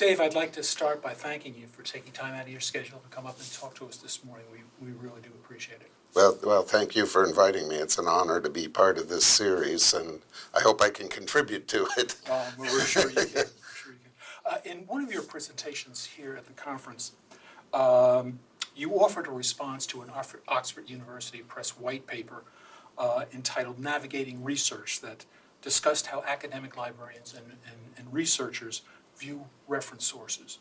Dave, I'd like to start by thanking you for taking time out of your schedule to come up and talk to us this morning. We really do appreciate it. Well, thank you for inviting me. It's an honor to be part of this series, and I hope I can contribute to it. We're sure you can. We're sure you can. In one of your presentations here at the conference, you offered a response to an Oxford University Press white paper entitled Navigating Research that discussed how academic librarians and researchers view reference sources.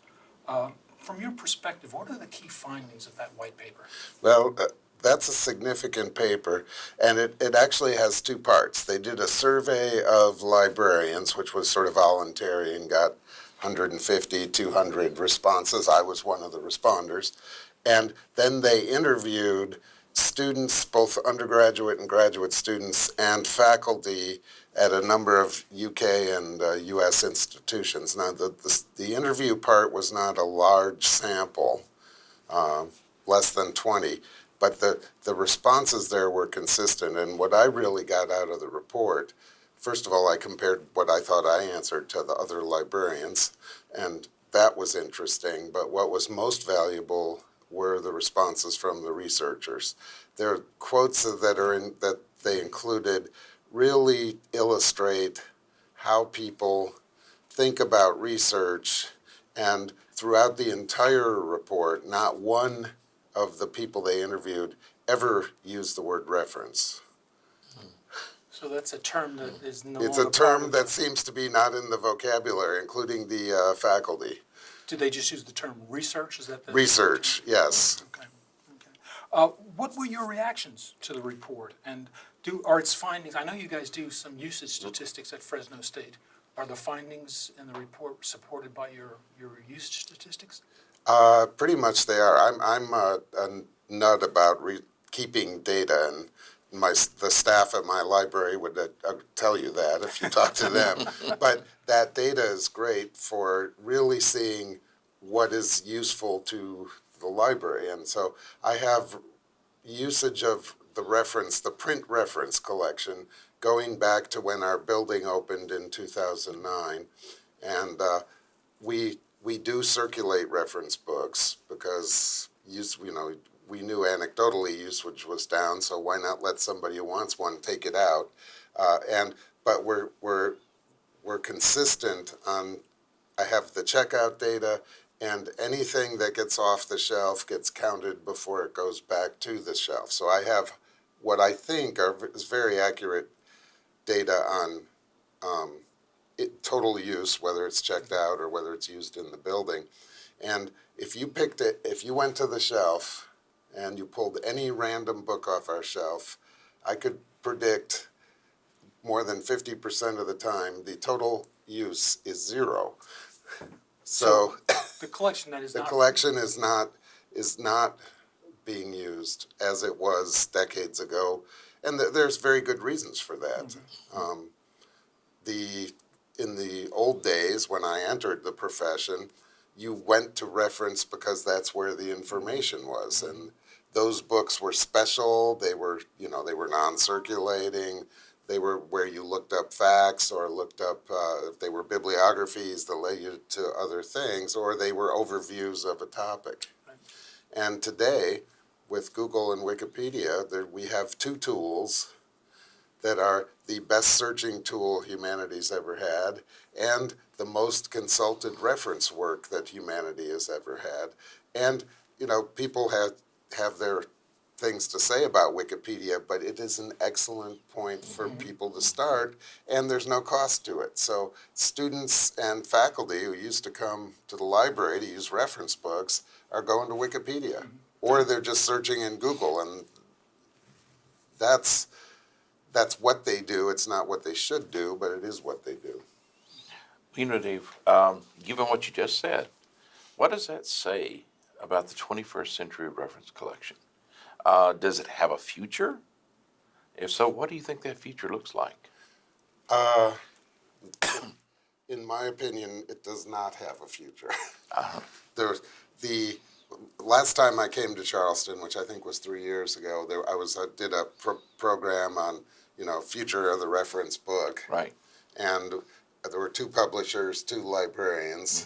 From your perspective, what are the key findings of that white paper? Well, that's a significant paper, and it actually has two parts. They did a survey of librarians, which was sort of voluntary, and got 150, 200 responses. I was one of the responders. And then they interviewed students, both undergraduate and graduate students, and faculty at a number of UK and US institutions. Now, the interview part was not a large sample, less than 20, but the responses there were consistent. And what I really got out of the report, first of all, I compared what I thought I answered to the other librarians, and that was interesting. But what was most valuable were the responses from the researchers. Their quotes that they included really illustrate how people think about research, and throughout the entire report, not one of the people they interviewed ever used the word reference. So that's a term that is no It's longer a term that seems to be not in the vocabulary, including the faculty. Did they just use the term research? Is that the Research, yes. Okay. Okay. What were your reactions to the report, and are its findings? I know you guys do some usage statistics at Fresno State. Are the findings in the report supported by your usage statistics? Pretty much they are. I'm a nut about keeping data, and the staff at my library would tell you that if you talk to them. But that data is great for really seeing what is useful to the library. And so I have usage of the print reference collection, going back to when our building opened in 2009. And we do circulate reference books because we knew anecdotally usage was down, so why not let somebody who wants one take it out? But we're consistent on. I have the checkout data, and anything that gets off the shelf gets counted before it goes back to the shelf. So I have what I think is very accurate data on total use, whether it's checked out or whether it's used in the building. And if you went to the shelf and you pulled any random book off our shelf, I could predict more than 50% of the time the total use is zero. So the collection that is the collection is not being used as it was decades ago, and there's very good reasons for that. Mm-hmm. In the old days, when I entered the profession, you went to reference because that's where the information was, and those books were special. They were non-circulating. They were where you looked up facts or looked up if they were bibliographies that led you to other things, or they were overviews of a topic. Right. And today, with Google and Wikipedia, we have two tools that are the best searching tool humanity's ever had and the most consulted reference work that humanity has ever had. And, people have their things to say about Wikipedia, but it is an excellent point for people to start, and there's no cost to it. So students and faculty who used to come to the library to use reference books are going to Wikipedia, or they're just searching in Google, and that's what they do. It's not what they should do, but it is what they do. Dave, given what you just said, what does that say about the 21st century reference collection? Does it have a future? If so, what do you think that future looks like? In my opinion, it does not have a future. Uh-huh. The last time I came to Charleston, which I think was 3 years ago, I did a program on future of the reference book. Right. And there were two publishers, two librarians,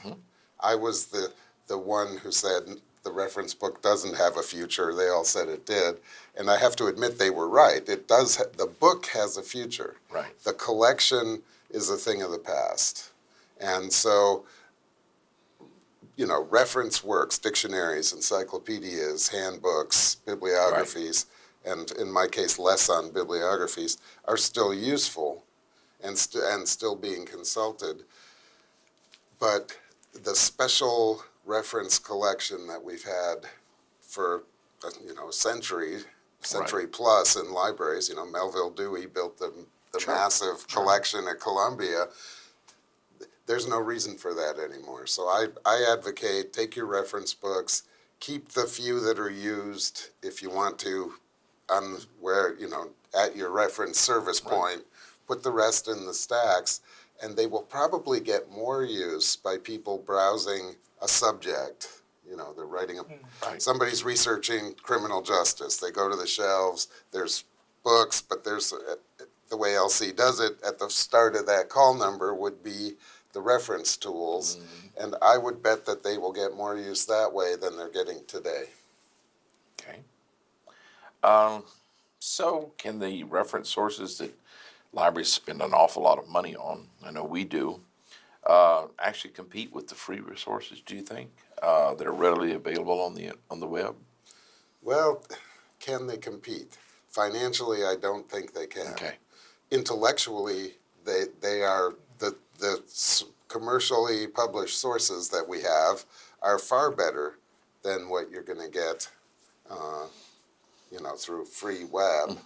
I was the one who said the reference book doesn't have a future. They all said it did. And I have to admit they were right. It does. The book has a future. Right. The collection is a thing of the past. And so, reference works, dictionaries, encyclopedias, handbooks, bibliographies, and in my case, less on bibliographies, are still useful and still being consulted. But the special reference collection that we've had for, a century plus in libraries, Melville Dewey built the massive collection at Columbia. There's no reason for that anymore. So I advocate take your reference books, keep the few that are used if you want to, at your reference service point, put the rest in the stacks, and they will probably get more use by people browsing a subject. They're writing somebody's researching criminal justice. They go to the shelves, there's books, but there's the way LC does it at the start of that call number would be the reference tools, and I would bet that they will get more use that way than they're getting today. Okay. So can the reference sources that libraries spend an awful lot of money on, I know we do, actually compete with the free resources, do you think, that are readily available on the web? Well, can they compete? Financially, I don't think they can. Okay. Intellectually, they are the commercially published sources that we have are far better than what you're going to get, through free web,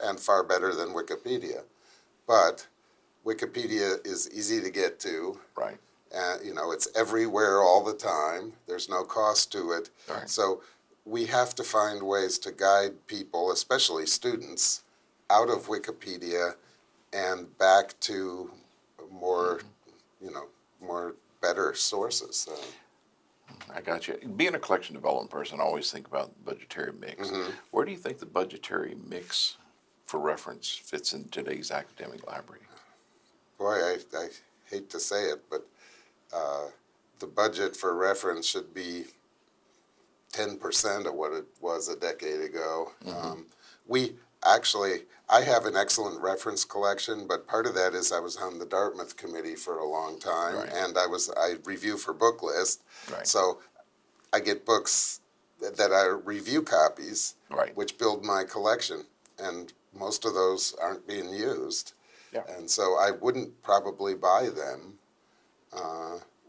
and far better than Wikipedia. But Wikipedia is easy to get to. Right. It's everywhere all the time. There's no cost to it. Right. So we have to find ways to guide people, especially students, out of Wikipedia and back to more, more better sources. I got you. Being a collection development person, I always think about the budgetary mix. Where do you think the budgetary mix for reference fits in today's academic library? Boy, I hate to say it, but the budget for reference should be 10% of what it was a decade ago. I have an excellent reference collection, but part of that is I was on the Dartmouth committee for a long time, and I review for book list. Right. So I get books that are review copies, Right. which build my collection, and most of those aren't being used. Yeah. And so I wouldn't probably buy them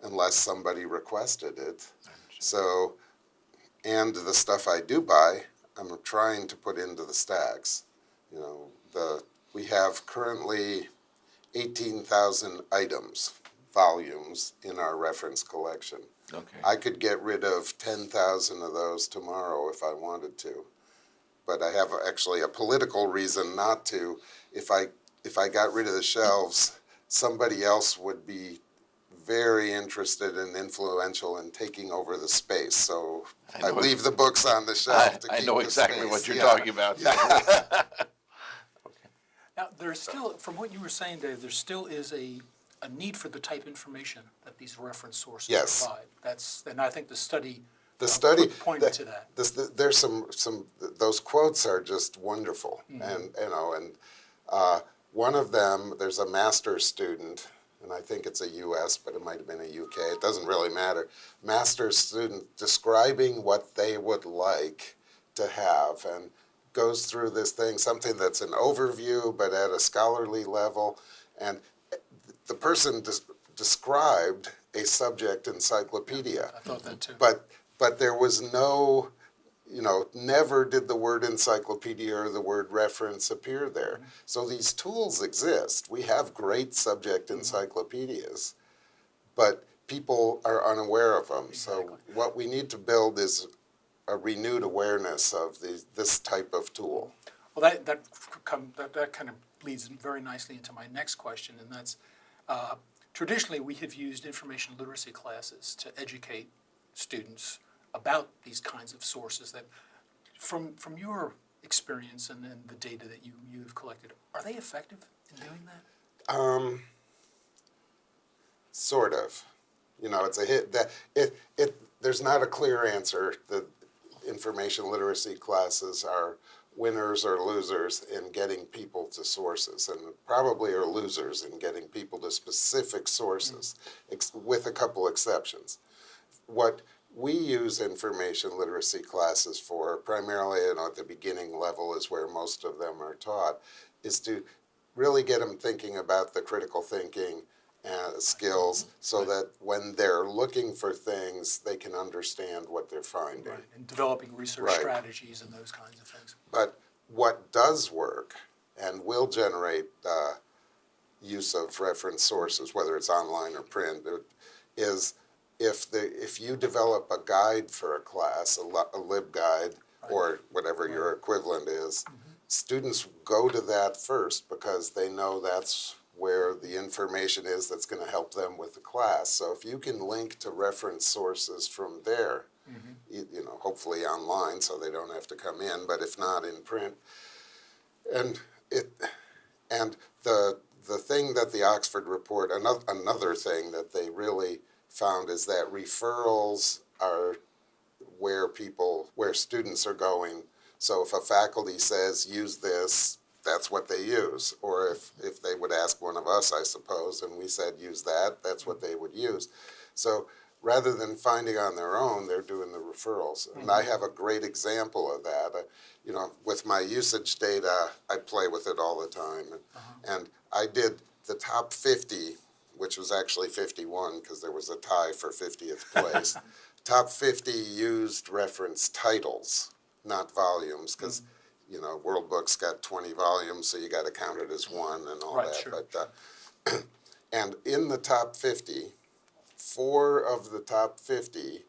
unless somebody requested it. So, and the stuff I do buy, I'm trying to put into the stacks. We have currently 18,000 volumes in our reference collection. Okay. I could get rid of 10,000 of those tomorrow if I wanted to, but I have actually a political reason not to. If I got rid of the shelves, somebody else would be very interested and influential in taking over the space. So I leave the books on the shelf to keep I know the exactly space. what you're talking about. Now, there's still, from what you were saying, Dave, there still is a need for the type information that these reference sources Yes. provide. And I think the study pointed to that. There's some those quotes are just wonderful, and one of them, there's a master's student, and I think it's a U.S., but it might have been a U.K. It doesn't really matter. Master's student describing what they would like to have, and goes through this thing, something that's an overview, but at a scholarly level, and the person described a subject encyclopedia. I thought that too. But there was no, never did the word encyclopedia or the word reference appear there. So these tools exist. We have great subject encyclopedias, but people are unaware of them. Exactly. So what we need to build is a renewed awareness of this type of tool. Well, that kind of leads very nicely into my next question, and that's traditionally we have used information literacy classes to educate students about these kinds of sources that, from your experience and the data that you've collected, are they effective in doing that? Sort of. You know, it's a hit. There's not a clear answer. The information literacy classes are winners or losers in getting people to sources, and probably are losers in getting people to specific sources, with a couple exceptions. What we use information literacy classes for, primarily, you know, at the beginning level is where most of them are taught, is to really get them thinking about the critical thinking skills, so that when they're looking for things, they can understand what they're finding. Right, and developing research Right. strategies and those kinds of things. But what does work and will generate use of reference sources, whether it's online or print, is if you develop a guide for a class, a lib guide, or whatever your equivalent is, students go to that first because they know that's where the information is that's going to help them with the class. So if you can link to reference sources from there, you know, hopefully online so they don't have to come in, but if not, in print. And the thing that the Oxford report, another thing that they really found is that referrals are where students are going. So if a faculty says, use this, that's what they use. Or if they would ask one of us, I suppose, and we said, use that, that's what they would use. So rather than finding on their own, they're doing the referrals. And I have a great example of that. You know, with my usage data, I play with it all the time. And I did the top 50, which was actually 51 because there was a tie for 50th place. Top 50 used reference titles, not volumes, because you know, World Book's got 20 volumes, so you got to count it as one and all that. Sure. But and in the top 50, 4 of the top 50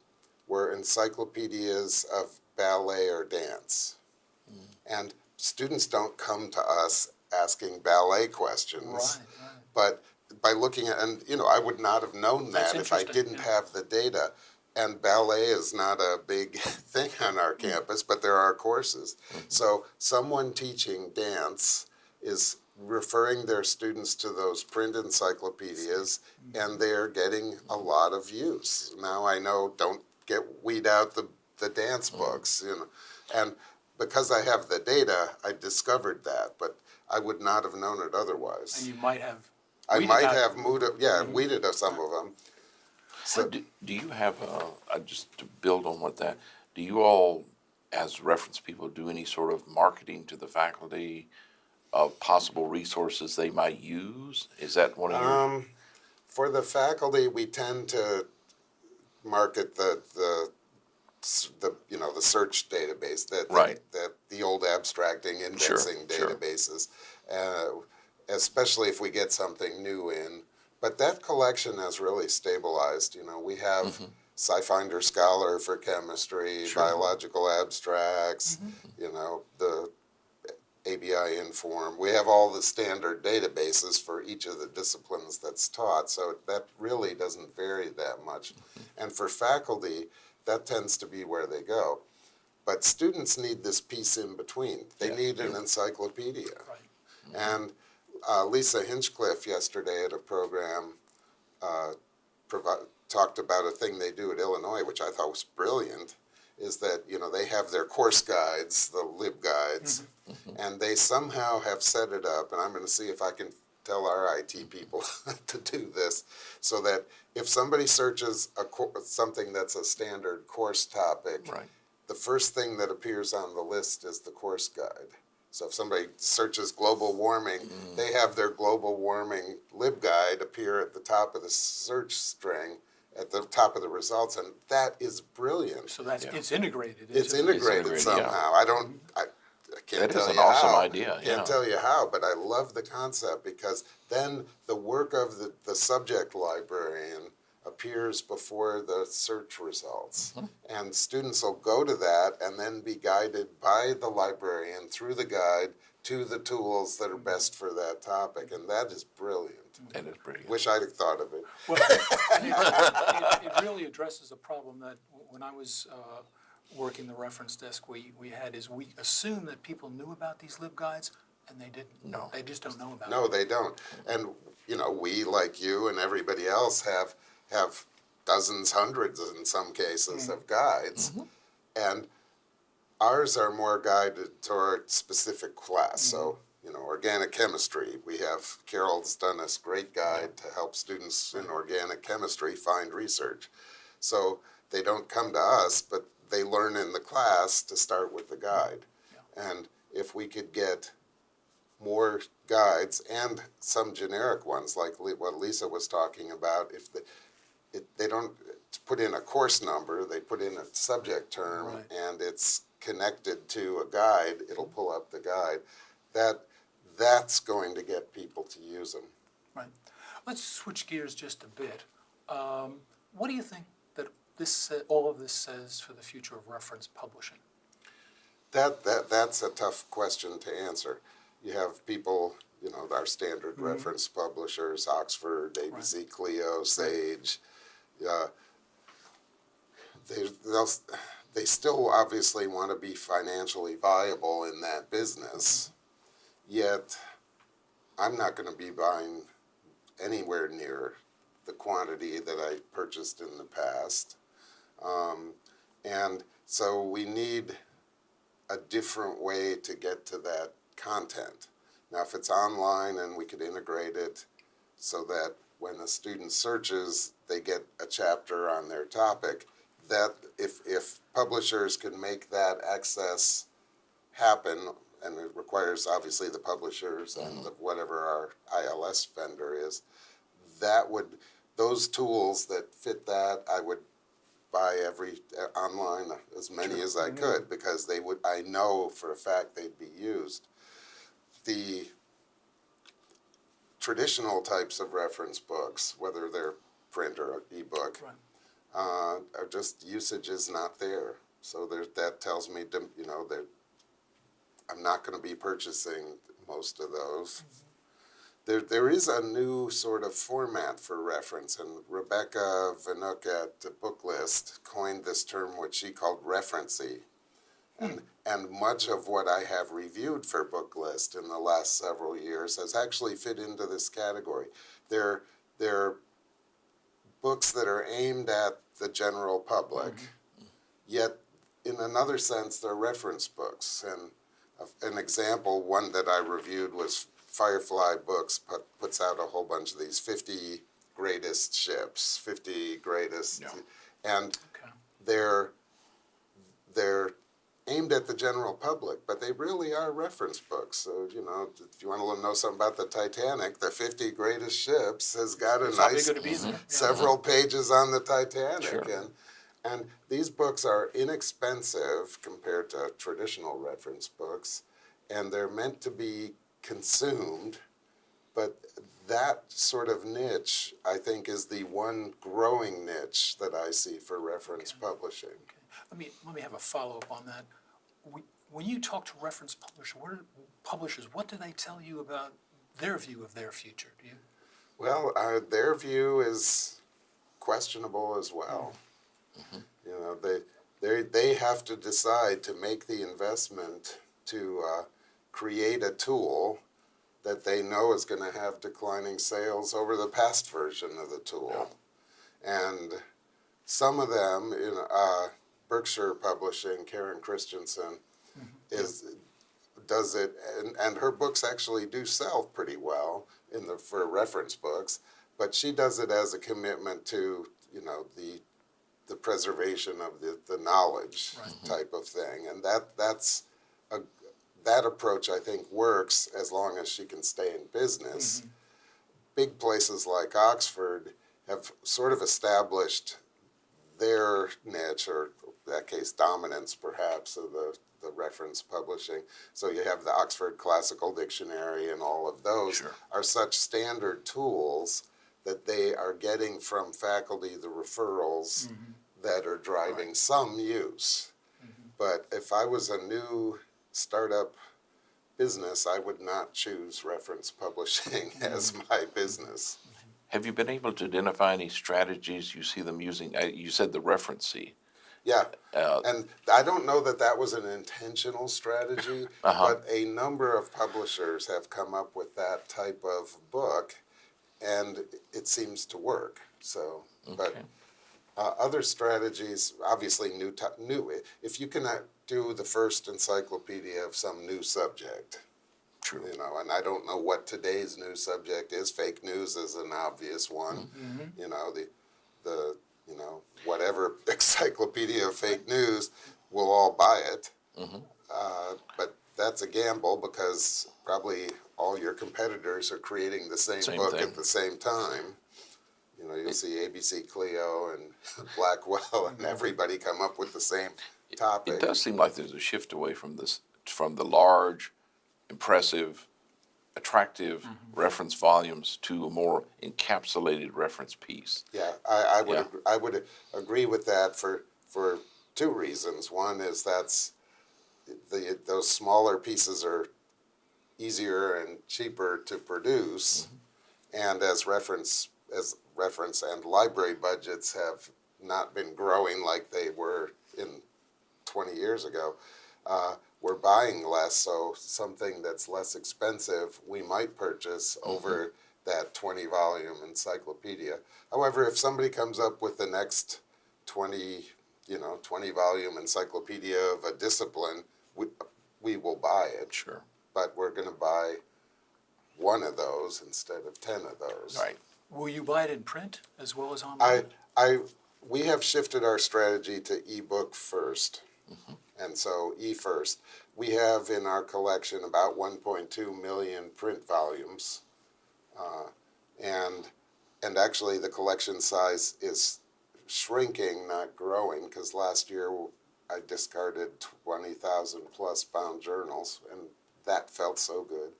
were encyclopedias of ballet or dance. And students don't come to us asking ballet questions, but by looking at, and you know, I would not have known that if I didn't have the data. And ballet is not a big thing on our campus, but there are courses. So someone teaching dance is referring their students to those print encyclopedias, and they're getting a lot of use. Now I know, don't weed out the dance books, you know. And because I have the data, I discovered that, but I would not have known it otherwise. And you might have. I might have weeded some of them. So do you have, just to build on what that, do you all, as reference people, do any sort of marketing to the faculty of possible resources they might use? Is that one of your? For the faculty, we tend to market the you know, the search database, the old abstracting indexing databases, especially if we get something new in. But that collection has really stabilized. You know, we have SciFinder Scholar for chemistry, biological abstracts, you know, the ABI Inform. We have all the standard databases for each of the disciplines that's taught, so that really doesn't vary that much. And for faculty, that tends to be where they go. But students need this piece in between. They need an encyclopedia. And Lisa Hinchcliffe yesterday at a program talked about a thing they do at Illinois, which I thought was brilliant, is that, you know, they have their course guides, the lib guides, and they somehow have set it up, and I'm going to see if I can tell our IT people to do this, so that if somebody searches something that's a standard course topic, the first thing that appears on the list is the course guide. So if somebody searches global warming, they have their global warming lib guide appear at the top of the search string, at the top of the results, and that is brilliant. So that's it's integrated. It's integrated somehow. I can't that tell is an you awesome how. idea. Can't tell you how, but I love the concept, because then the work of the subject librarian appears before the search results. And students will go to that and then be guided by the librarian through the guide to the tools that are best for that topic. And that is brilliant. That is brilliant. Wish I'd have thought of it. Well, it really addresses a problem that when I was working the reference desk, we had is we assumed that people knew about these lib guides, and they didn't. No. They just don't know about No, it. they don't. And, you know, we, like you and everybody else, have dozens, hundreds in some cases of guides. And ours are more guided toward specific class. So, organic chemistry, we have, Carol's done this great guide to help students in organic chemistry find research. So they don't come to us, but they learn in the class to start with the guide. And if we could get more guides and some generic ones, like what Lisa was talking about, if they don't put in a course number, they put in a subject term, and it's connected to a guide, it'll pull up the guide. That's going to get people to use them. Right. Let's switch gears just a bit. What do you think that all of this says for the future of reference publishing? That's a tough question to answer. You have people, our standard reference publishers, Oxford, ABC, Clio, Sage. They still obviously want to be financially viable in that business. Yet, I'm not going to be buying anywhere near the quantity that I purchased in the past. And so we need a different way to get to that content. Now, if it's online and we could integrate it so that when a student searches, they get a chapter on their topic, that if publishers can make that access happen, and it requires obviously the publishers and whatever our ILS vendor is, those tools that fit that, I would buy online as many as I could, because I know for a fact they'd be used. The traditional types of reference books, whether they're print or ebook, are just, usage is not there. So that tells me, that I'm not going to be purchasing most of those. There is a new sort of format for reference, and Rebecca Vanook at Booklist coined this term, which she called referency. And much of what I have reviewed for Booklist in the last several years has actually fit into this category. They're books that are aimed at the general public, yet in another sense they're reference books. And an example, one that I reviewed, was Firefly Books puts out a whole bunch of these 50 greatest ships, 50 greatest, and they're aimed at the general public, but they really are reference books. So, if you want to know something about the Titanic, the 50 greatest ships has got a nice several pages on the Titanic. And these books are inexpensive compared to traditional reference books, and they're meant to be consumed, but that sort of niche, I think, is the one growing niche that I see for reference publishing. Let me have a follow-up on that. When you talk to reference publishers, what do they tell you about their view of their future? Do you? Well, their view is questionable as well. They have to decide to make the investment to create a tool that they know is going to have declining sales over the past version of the tool. And some of them, Berkshire Publishing, Karen Christensen, does it, and her books actually do sell pretty well for reference books, but she does it as a commitment to, the preservation of the knowledge type of thing. And that approach, I think, works as long as she can stay in business. Big places like Oxford have sort of established their niche, or in that case, dominance perhaps, of the reference publishing. So you have the Oxford Classical Dictionary, and all of those are such standard tools that they are getting from faculty the referrals that are driving some use. But if I was a new startup business, I would not choose reference publishing as my business. Have you been able to identify any strategies you see them using? You said the referency. Yeah, and I don't know that was an intentional strategy, but a number of publishers have come up with that type of book, and it seems to work. So, but Other strategies, obviously new. If you can do the first encyclopedia of some new subject, True. you know, and I don't know what today's new subject is. Fake news is an obvious one. You know, the you know, whatever encyclopedia of fake news, we'll all buy it. But that's a gamble because probably all your competitors are creating the same book thing. at the same time. You know, you'll see ABC Clio and Blackwell and everybody come up with the same topic. It does seem like there's a shift away from from the large, impressive, attractive reference volumes to a more encapsulated reference piece. Yeah, I would agree with that for two reasons. One is that's those smaller pieces are easier and cheaper to produce, and as reference and library budgets have not been growing like they were in 20 years ago, we're buying less, so something that's less expensive we might purchase over that 20-volume encyclopedia. However, if somebody comes up with the next 20-volume encyclopedia of a discipline, we will buy it. Sure. But we're going to buy one of those instead of 10 of those. Right. Will you buy it in print as well as online? We have shifted our strategy to ebook first, and so first. We have in our collection about 1.2 million print volumes, and actually the collection size is shrinking, not growing, because last year I discarded 20,000 plus bound journals, and that felt so good.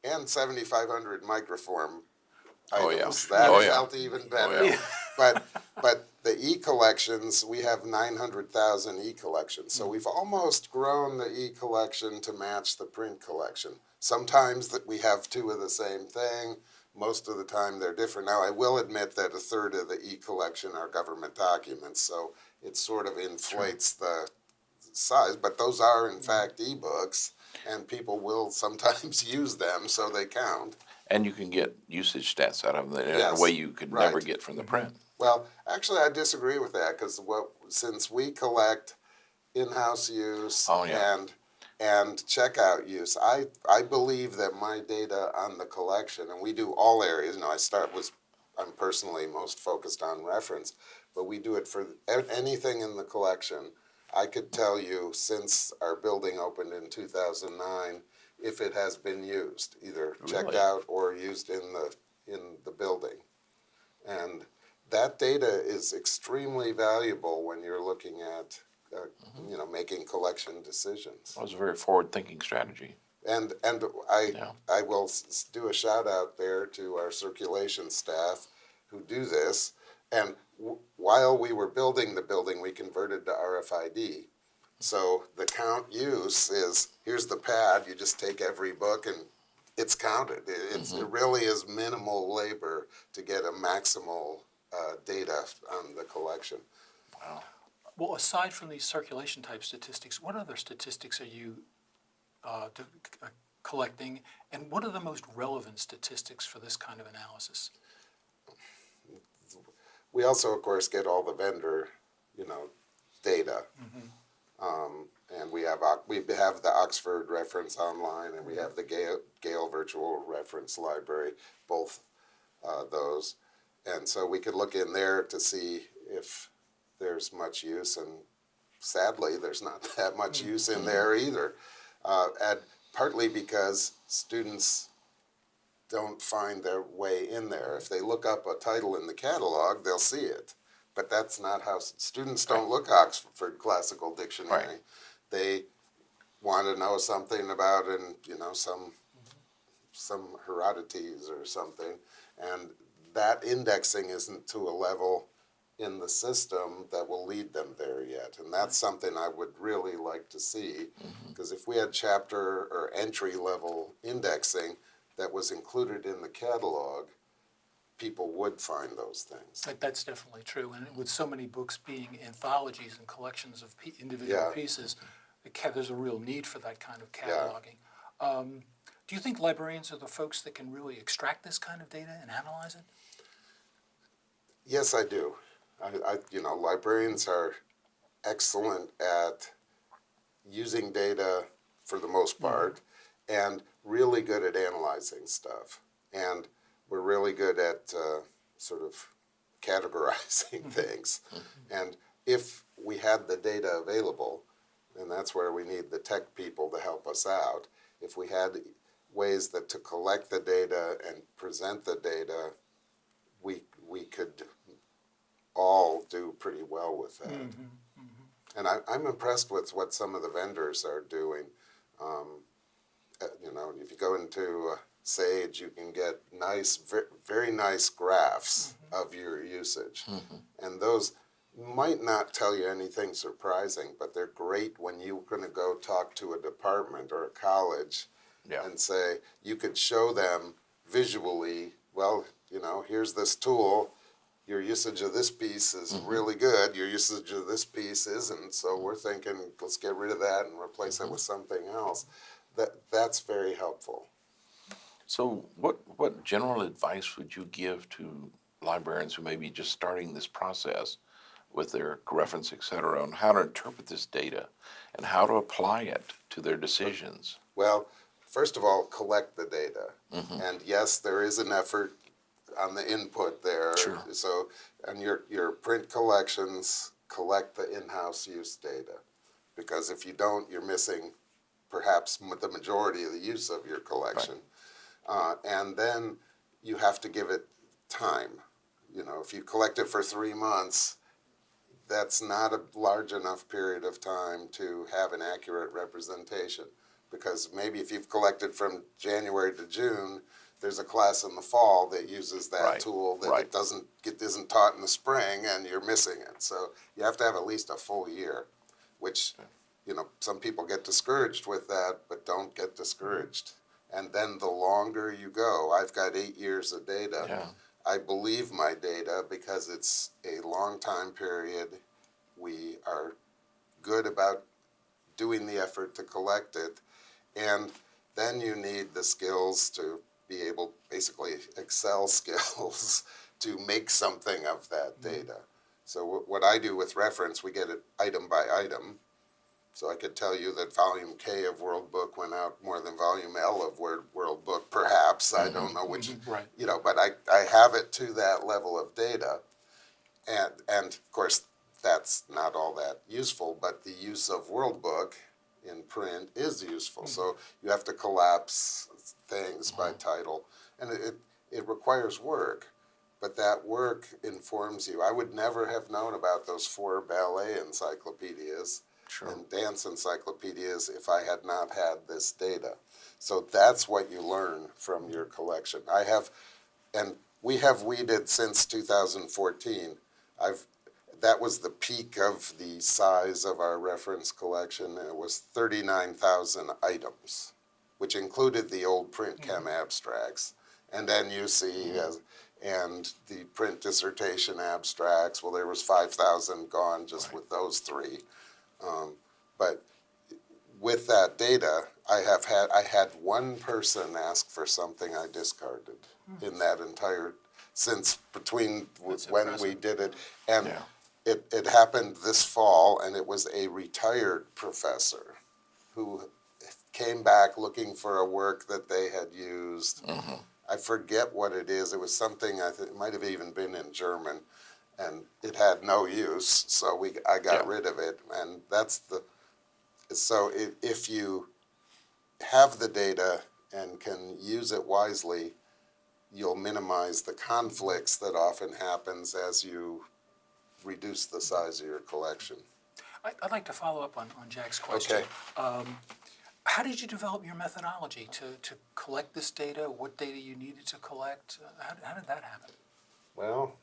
And 7,500 microform items. That felt even better. But the e-collections, we have 900,000 e-collections. So we've almost grown the e-collection to match the print collection. Sometimes that we have two of the same thing. Most of the time they're different. Now, I will admit that a third of the e-collection are government documents, so it sort of inflates the size. But those are, in fact, e-books, and people will sometimes use them, so they count. And you can get usage stats out of them in a way you could never get from the print. Well, actually, I disagree with that because since we collect in-house use and checkout use, I believe that my data on the collection, and we do all areas. You know, I'm personally most focused on reference, but we do it for anything in the collection. I could tell you since our building opened in 2009 if it has been used, either checked out or used in the building. And that data is extremely valuable when you're looking at making collection decisions. That was a very forward-thinking strategy. And I will do a shout out there to our circulation staff who do this. And while we were building the building, we converted to RFID. So the count use is, here's the pad, you just take every book and it's counted. It really is minimal labor to get a maximal data on the collection. Wow. Well, aside from these circulation type statistics, what other statistics are you collecting, and what are the most relevant statistics for this kind of analysis? We also, of course, get all the vendor, data. And we have the Oxford Reference Online, and we have the Gale Virtual Reference Library, both those. And so we could look in there to see if there's much use, and sadly, there's not that much use in there either. And partly because students don't find their way in there. If they look up a title in the catalog, they'll see it. But that's not how students don't look Oxford Classical Dictionary. Right. They want to know something about some Herodotus or something, and that indexing isn't to a level in the system that will lead them there yet. And that's something I would really like to see, because if we had chapter or entry level indexing that was included in the catalog, people would find those things. That's definitely true. And with so many books being anthologies and collections of individual pieces, there's a real need for that kind of cataloging. Do you think librarians are the folks that can really extract this kind of data and analyze it? Yes, I do. Librarians are excellent at using data for the most part, and really good at analyzing stuff. And we're really good at sort of categorizing things. And if we had the data available, and that's where we need the tech people to help us out, if we had ways to collect the data and present the data, we could all do pretty well with that. And I'm impressed with what some of the vendors are doing. If you go into Sage, you can get very nice graphs of your usage. And those might not tell you anything surprising, but they're great when you're going to go talk to a department or a college and say, you could show them visually, well, here's this tool. Your usage of this piece is really good. Your usage of this piece isn't. So we're thinking, let's get rid of that and replace it with something else. That's very helpful. So what general advice would you give to librarians who may be just starting this process with their reference, et cetera, on how to interpret this data and how to apply it to their decisions? Well, first of all, collect the data. And yes, there is an effort on the input there. Sure. So, and your print collections, collect the in-house use data. Because if you don't, you're missing perhaps the majority of the use of your collection. And then you have to give it time. If you collect it for 3 months, that's not a large enough period of time to have an accurate representation. Because maybe if you've collected from January to June, there's a class in the fall that uses that tool that isn't taught in the spring, and you're missing it. So you have to have at least a full year, which, some people get discouraged with that, but don't get discouraged. And then the longer you go, I've got 8 years of data. Yeah. I believe my data because it's a long time period. We are good about doing the effort to collect it. And then you need the skills to be able, basically Excel skills, to make something of that data. So what I do with reference, we get it item by item. So I could tell you that volume K of World Book went out more than volume L of World Book, perhaps. I don't know which, but I have it to that level of data. And of course, that's not all that useful, but the use of World Book in print is useful. So you have to collapse things by title, and it requires work, but that work informs you. I would never have known about those 4 ballet encyclopedias and dance encyclopedias if I had not had this data. So that's what you learn from your collection. We have weeded since 2014. That was the peak of the size of our reference collection. It was 39,000 items, which included the old print chem abstracts, and then UC and the print dissertation abstracts. Well, there was 5,000 gone just with those 3. But with that data, I had one person ask for something I discarded in that entire, since between when we did it. And it happened this fall, and it was a retired professor who came back looking for a work that they had used. I forget what it is. It was something, I think it might have even been in German, and it had no use, so I got rid of it. And so if you have the data and can use it wisely, you'll minimize the conflicts that often happens as you reduce the size of your collection. I'd like to follow up on Jack's question. Okay. How did you develop your methodology to collect this data? What data you needed to collect? How did that happen? Well,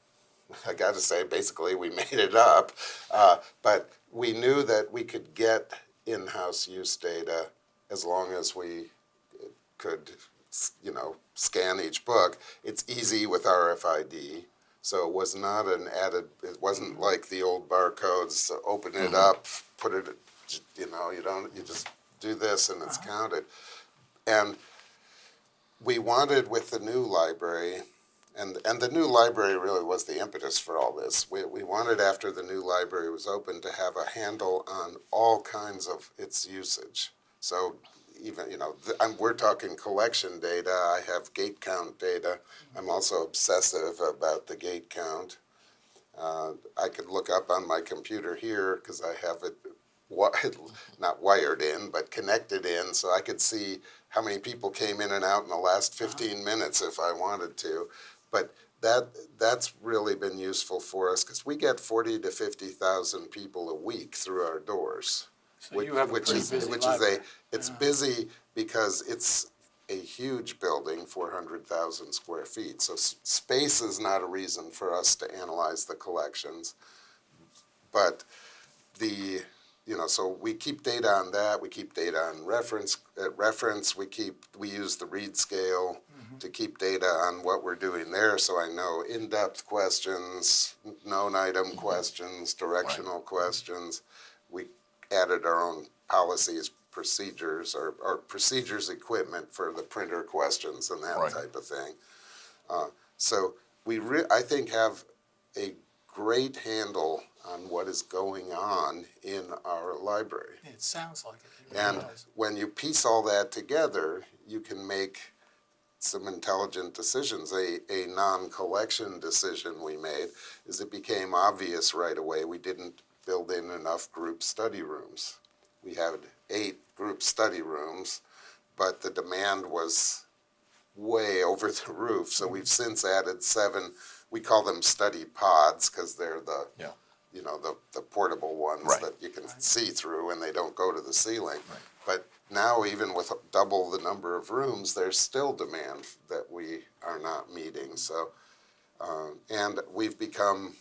I got to say, basically, we made it up. But we knew that we could get in-house use data as long as we could, scan each book. It's easy with RFID. So it was not an added, it wasn't like the old barcodes, open it up, put it, you just do this and it's counted. And we wanted with the new library, And the new library really was the impetus for all this. We wanted, after the new library was open, to have a handle on all kinds of its usage. So even, we're talking collection data. I have gate count data. I'm also obsessive about the gate count. I could look up on my computer here because I have it not wired in, but connected in, so I could see how many people came in and out in the last 15 minutes if I wanted to. But that's really been useful for us because we get 40 to 50,000 people a week through our doors. So you have a pretty busy library. It's busy because it's a huge building, 400,000 square feet. So space is not a reason for us to analyze the collections, but so we keep data on that. We keep data on reference. We use the read scale to keep data on what we're doing there. So I know in-depth questions, known item questions, directional questions. We added our own policies, procedures, or procedures equipment for the printer questions and that type of thing. So I think, have a great handle on what is going on in our library. It sounds like it. It really And does. when you piece all that together, you can make some intelligent decisions. A non-collection decision we made is it became obvious right away we didn't build in enough group study rooms. We had 8 group study rooms, but the demand was way over the roof. So we've since added 7. We call them study pods because they're the portable ones that you can see through and they don't go to the ceiling. Right. But now, even with double the number of rooms, there's still demand that we are not meeting. So, and we've become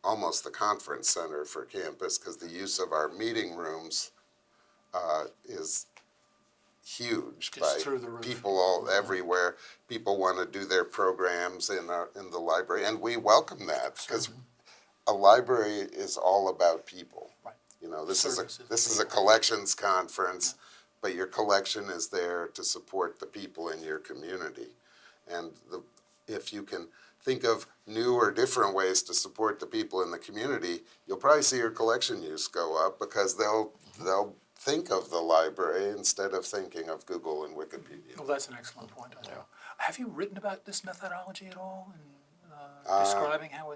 almost the conference center for campus because the use of our meeting rooms is huge. Just through the roof. People everywhere. People want to do their programs in the library, and we welcome that because a library is all about people. Right. This is a collections conference, but your collection is there to support the people in your community, and if you can think of new or different ways to support the people in the community, you'll probably see your collection use go up because they'll think of the library instead of thinking of Google and Wikipedia. Well, that's an excellent point. Have you written about this methodology at all, and describing how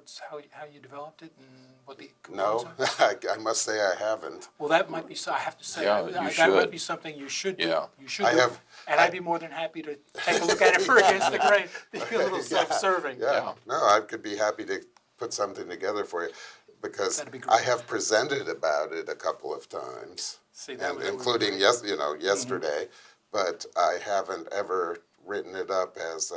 you developed it and what the components No, are? I must say I havened. Well, that might be. I have to say, Yeah, that you might should. be something you should do. Yeah. You should I do. have- And I'd be more than happy to take a look at it for against the grain. It'd be a little self-serving. Yeah, no, I could be happy to put something together for you because That'd be great. I have presented about it a couple of times, See, that and would be including great. yesterday, but I haven't ever written it up as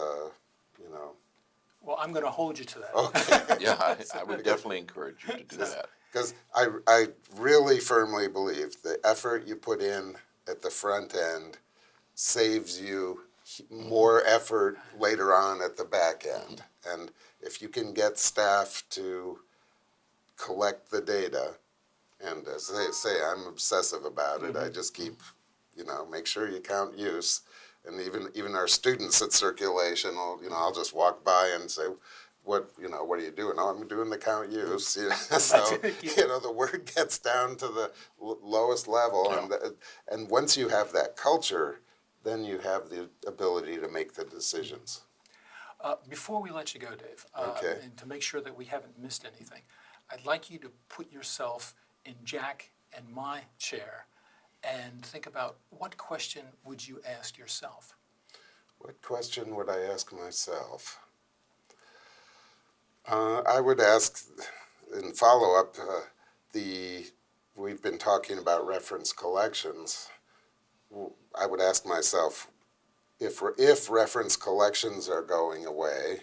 Well, I'm going to hold you to that. okay. Yeah, I would definitely encourage you to do that. Because I really firmly believe the effort you put in at the front end saves you more effort later on at the back end. And if you can get staff to collect the data, and as they say, I'm obsessive about it. I just keep, make sure you count use. And even our students at circulation, I'll just walk by and say, what are you doing? Oh, I'm doing the count use. So, the word gets down to the lowest level. And once you have that culture, then you have the ability to make the decisions. Before we let you go, Dave, Okay. and to make sure that we haven't missed anything, I'd like you to put yourself in Jack and my chair and think about what question would you ask yourself? What question would I ask myself? I would ask, in follow-up, we've been talking about reference collections. I would ask myself, if reference collections are going away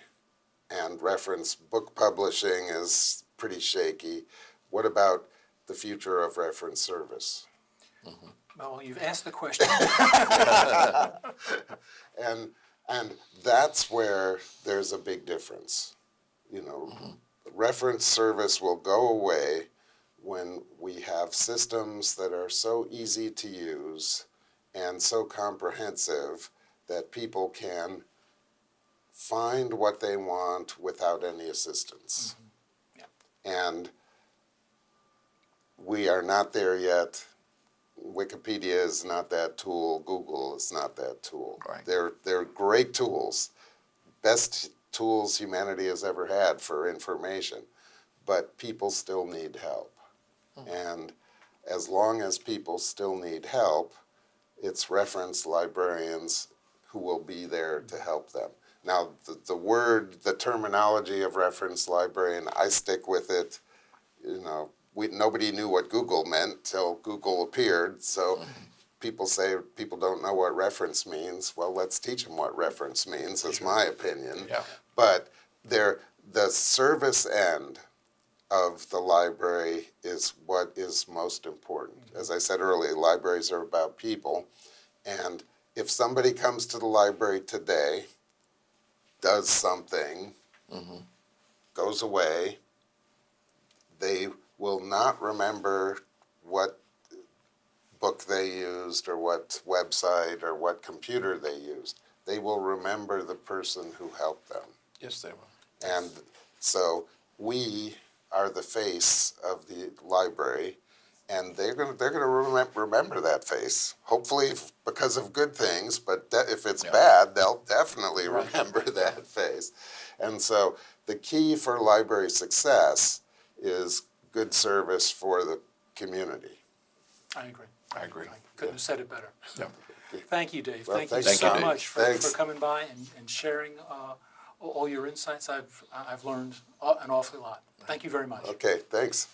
and reference book publishing is pretty shaky, what about the future of reference service? Mm-hmm. Well, you've asked the question. And that's where there's a big difference. Reference service will go away when we have systems that are so easy to use and so comprehensive that people can find what they want without any assistance. Yeah. And we are not there yet. Wikipedia is not that tool. Google is not that tool. Right. They're great tools, best tools humanity has ever had for information, but people still need help. And as long as people still need help, it's reference librarians who will be there to help them. Now, the terminology of reference librarian, I stick with it. You know, nobody knew what Google meant till Google appeared. So people say people don't know what reference means. Well, let's teach them what reference means, is my opinion. Yeah. But the service end of the library is what is most important. As I said earlier, libraries are about people. And if somebody comes to the library today, does something, goes away, they will not remember what book they used or what website or what computer they used. They will remember the person who helped them. Yes, they will. And so we are the face of the library, and they're going to remember that face, hopefully because of good things, but if it's bad, they'll definitely remember that face. And so the key for library success is good service for the community. I agree. I agree. I couldn't have said it better. Yeah. Thank you, Dave. Well, Thank you thank you, so Dave. much for Thanks. coming by and sharing all your insights. I've learned an awful lot. Thank you very much. Okay, thanks.